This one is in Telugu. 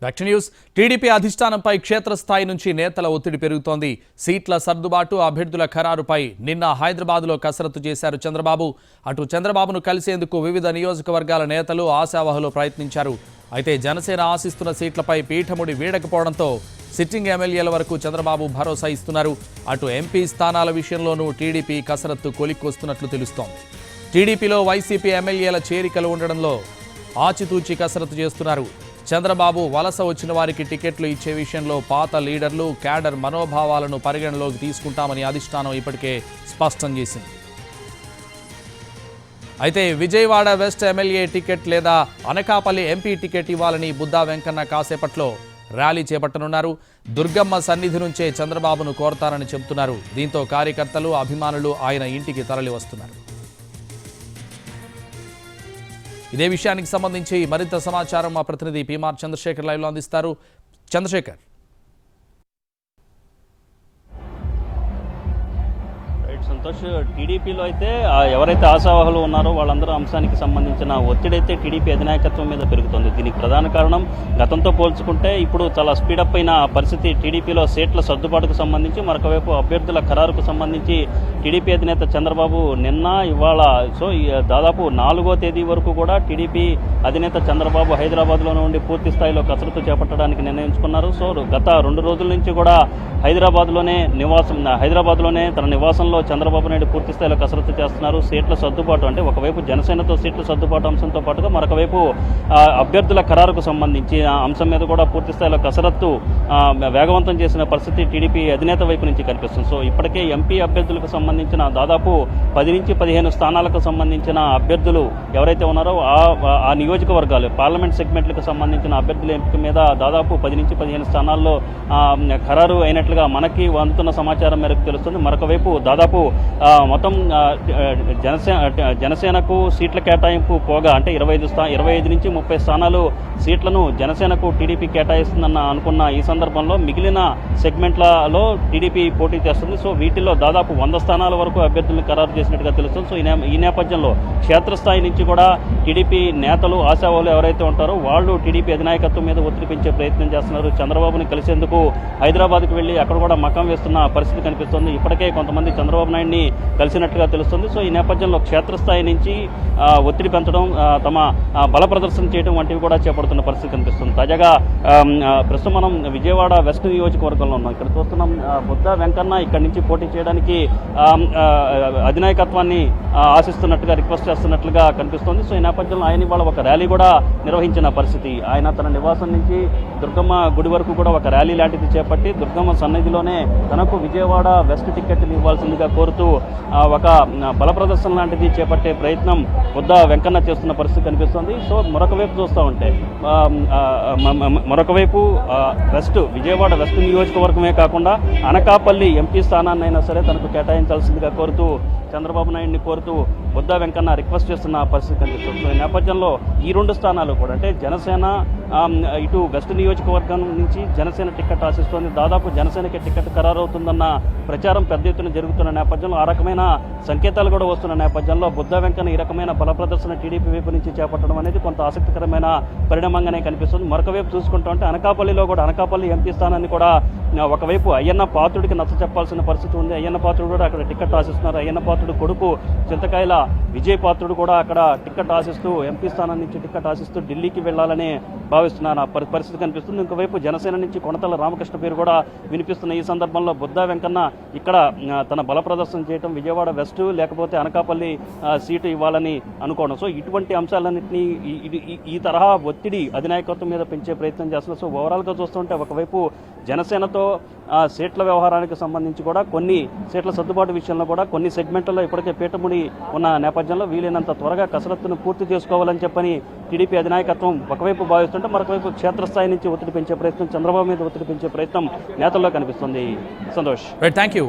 Back news. టీడీపీ అధిష్టానంపై క్షేత్రస్థాయి నుంచి నేతల ఒత్తిడి పెరుగుతోంది. సీట్ల సర్దుబాటు, అభ్యర్థుల ఖరారుపై నిన్న హైదరాబాద్లో కసరత్తు చేశారు చంద్రబాబు. అటు చంద్రబాబును కలిసేందుకు వివిధ నియోజకవర్గాల నేతలు ఆశావహులు ప్రయత్నించారు. అయితే జనసేన ఆశిస్తున్న సీట్లపై పీఠముడి వీడకపోవడంతో సిట్టింగ్ ఎమ్మెల్యేల వరకు చంద్రబాబు భరోసా ఇస్తున్నారు. అటు ఎంపీ స్థానాల విషయంలోనూ టీడీపీ కసరత్తు కొలిక్కొస్తున్నట్లు తెలుస్తోంది. టీడీపీలో వైసీపీ ఎమ్మెల్యేల చేరికలు ఉండడంలో ఆచితూచి కసరత్తు చేస్తున్నారు. చంద్రబాబు వలస వచ్చిన వారికి టికెట్లు ఇచ్చే విషయంలో పాత లీడర్లు, క్యాడర్ మనోభావాలను పరిగణలోకి తీసుకుంటామని అధిష్టానం ఇప్పటికే స్పష్టం చేసింది. అయితే విజయవాడ వెస్ట్ ఎమ్మెల్యే టికెట్ లేదా అనకాపల్లి ఎంపీ టికెట్ ఇవ్వాలని బుద్దా వెంకన్న కాసేపట్లో ర్యాలీ చేపట్టనున్నారు. దుర్గమ్మ సన్నిధి నుంచే చంద్రబాబును కోరతారని చెబుతున్నారు. దీంతో కార్యకర్తలు, అభిమానులు ఆయన ఇంటికి తరలి వస్తున్నారు. ఇదే విషయానికి సంబంధించి మరింత సమాచారం మా ప్రతినిధి పీమార్ చంద్రశేఖర్ లైవ్లో అందిస్తారు. చంద్రశేఖర్. సంతోష్, టీడీపీలో అయితే ఎవరైతే ఆశావాహులు ఉన్నారో వాళ్ళందరూ అంశానికి సంబంధించిన ఒత్తిడి అయితే టీడీపీ అధినాయకత్వం మీద పెరుగుతుంది. దీనికి ప్రధాన కారణం గతంతో పోల్చుకుంటే ఇప్పుడు చాలా స్పీడప్ అయిన పరిస్థితి. టీడీపీలో సీట్ల సర్దుబాటుకు సంబంధించి, మరొకవైపు అభ్యర్థుల ఖరారుకు సంబంధించి టీడీపీ అధినేత చంద్రబాబు నిన్న, ఇవాళ దాదాపు 4వ తేదీ వరకు కూడా టీడీపీ అధినేత చంద్రబాబు హైదరాబాద్లోనే ఉండి పూర్తి స్థాయిలో కసరత్తు చేపట్టడానికి నిర్ణయించుకున్నారు. గత 2 రోజుల నుంచి కూడా హైదరాబాద్లోనే తన నివాసంలో చంద్రబాబు నాయుడు పూర్తి స్థాయిలో కసరత్తు చేస్తున్నారు. సీట్ల సర్దుబాటు అంటే ఒకవైపు జనసేనతో సీట్ల సర్దుబాటు అంశంతో పాటుగా మరొకవైపు అభ్యర్థుల ఖరారుకు సంబంధించి అంశం మీద కూడా పూర్తి స్థాయిలో కసరత్తు వేగవంతం చేసిన పరిస్థితి టీడీపీ అధినేత వైపు నుంచి కనిపిస్తుంది. ఇప్పటికే ఎంపీ అభ్యర్థులకు సంబంధించిన దాదాపు 10 నుంచి 15 స్థానాలకు సంబంధించిన అభ్యర్థులు ఎవరైతే ఉన్నారో ఆ నియోజకవర్గాలు, పార్లమెంట్ సెగ్మెంట్లకు సంబంధించిన అభ్యర్థుల ఎంపిక మీద దాదాపు 10 నుంచి 15 స్థానాల్లో ఖరారు అయినట్లుగా మనకి అందుతున్న సమాచారం మేరకు తెలుస్తుంది. మరొకవైపు దాదాపు మొత్తం జనసేనకు సీట్ల కేటాయింపు పోగా అంటే 25 నుంచి 30 స్థానాలు సీట్లను జనసేనకు టీడీపీ కేటాయిస్తుందన్న అనుకున్న ఈ సందర్భంలో మిగిలిన సెగ్మెంట్లలో టీడీపీ పోటీ చేస్తుంది. వీటిల్లో దాదాపు 100 స్థానాల వరకు అభ్యర్థులను ఖరారు చేసినట్టుగా తెలుస్తుంది. ఈ నేపథ్యంలో క్షేత్రస్థాయి నుంచి కూడా టీడీపీ నేతలు, ఆశావాహులు ఎవరైతే ఉంటారో వాళ్ళు టీడీపీ అధినాయకత్వం మీద ఒత్తిడి పెంచే ప్రయత్నం చేస్తున్నారు. చంద్రబాబుని కలిసేందుకు హైదరాబాద్కు వెళ్లి అక్కడ కూడా మకం వేస్తున్న పరిస్థితి కనిపిస్తుంది. ఇప్పటికే కొంతమంది చంద్రబాబు నాయుడిని కలిసినట్టుగా తెలుస్తుంది. ఈ నేపథ్యంలో క్షేత్రస్థాయి నుంచి ఒత్తిడి పెంచడం, తమ బల ప్రదర్శన చేయడం వంటివి కూడా చేపడుతున్న పరిస్థితి కనిపిస్తుంది. తాజాగా ప్రస్తుతం మనం విజయవాడ వెస్ట్ నియోజకవర్గంలో ఉన్నాం. ఇక్కడ చూస్తున్నాం బుద్దా వెంకన్న ఇక్కడి నుంచి పోటీ చేయడానికి అధినాయకత్వాన్ని ఆశిస్తున్నట్టుగా, రిక్వెస్ట్ చేస్తున్నట్లుగా కనిపిస్తుంది. ఈ నేపథ్యంలో ఆయన ఇవాళ ఒక ర్యాలీ కూడా నిర్వహించిన పరిస్థితి. ఆయన తన నివాసం నుంచి దుర్గమ్మ గుడి వరకు కూడా ఒక ర్యాలీ లాంటిది చేపట్టి దుర్గమ్మ సన్నిధిలోనే తనకు విజయవాడ వెస్ట్ టికెట్లు ఇవ్వాల్సిందిగా కోరుతూ ఒక బల ప్రదర్శన లాంటిది చేపట్టే ప్రయత్నం బుద్దా వెంకన్న చేస్తున్న పరిస్థితి కనిపిస్తుంది. మరొక వైపు చూస్తూ ఉంటే మరొకవైపు విజయవాడ వెస్ట్ నియోజకవర్గమే కాకుండా అనకాపల్లి ఎంపీ స్థానాన్నైనా సరే తనకు కేటాయించాల్సిందిగా కోరుతూ, చంద్రబాబు నాయుడిని కోరుతూ బుద్దా వెంకన్న రిక్వెస్ట్ చేస్తున్న పరిస్థితి కనిపిస్తుంది. ఈ నేపథ్యంలో ఈ 2 స్థానాలు కూడా అంటే జనసేన ఇటు వెస్ట్ నియోజకవర్గం నుంచి జనసేన టికెట్ ఆశిస్తోంది. దాదాపు జనసేనకి టికెట్ ఖరారు అవుతుందన్న ప్రచారం పెద్ద ఎత్తున జరుగుతున్న నేపథ్యంలో, ఆ రకమైన సంకేతాలు కూడా వస్తున్న నేపథ్యంలో బుద్దా వెంకన్న ఈ రకమైన బల ప్రదర్శన టీడీపీ వైపు నుంచి చేపట్టడం అనేది కొంత ఆసక్తికరమైన పరిణామంగానే కనిపిస్తుంది. మరొక వైపు చూసుకుంటూ ఉంటే అనకాపల్లిలో కూడా అనకాపల్లి ఎంపీ స్థానాన్ని కూడా ఒకవైపు అయ్యన్న పాత్రుడికి నచ్చ చెప్పాల్సిన పరిస్థితి ఉంది. అయ్యన్న పాత్రుడు కూడా అక్కడ టికెట్ ఆశిస్తున్నారు. అయ్యన్న పాత్రుడు కొడుకు చింతకాయల విజయ్ పాత్రుడు కూడా అక్కడ టికెట్ ఆశిస్తూ, ఎంపీ స్థానం నుంచి టికెట్ ఆశిస్తూ ఢిల్లీకి వెళ్లాలని భావిస్తున్నారు. పరిస్థితి కనిపిస్తుంది. ఇంకోవైపు జనసేన నుంచి కొనతల రామకృష్ణ పేరు కూడా వినిపిస్తున్న ఈ సందర్భంలో బుద్దా వెంకన్న ఇక్కడ తన బల ప్రదర్శన చేయడం, విజయవాడ వెస్ట్ లేకపోతే అనకాపల్లి సీటు ఇవ్వాలని అనుకోవడం. ఇటువంటి అంశాలన్నింటినీ ఈ తరహా ఒత్తిడి అధినాయకత్వం మీద పెంచే ప్రయత్నం చేస్తున్నారు. ఓవరాల్గా చూస్తుంటే ఒకవైపు జనసేనతో సీట్ల వ్యవహారానికి సంబంధించి కూడా కొన్ని సీట్ల సర్దుబాటు విషయంలో కూడా కొన్ని సెగ్మెంట్లలో ఇప్పటికే పీఠముడి ఉన్న నేపథ్యంలో వీలైనంత త్వరగా కసరత్తును పూర్తి చేసుకోవాలని చెప్పని టీడీపీ అధినాయకత్వం ఒకవైపు భావిస్తుంటే, మరొకవైపు క్షేత్రస్థాయి నుంచి ఒత్తిడి పెంచే ప్రయత్నం, చంద్రబాబు మీద ఒత్తిడి పెంచే ప్రయత్నం నేతల్లో కనిపిస్తుంది. సంతోష్. Thank you.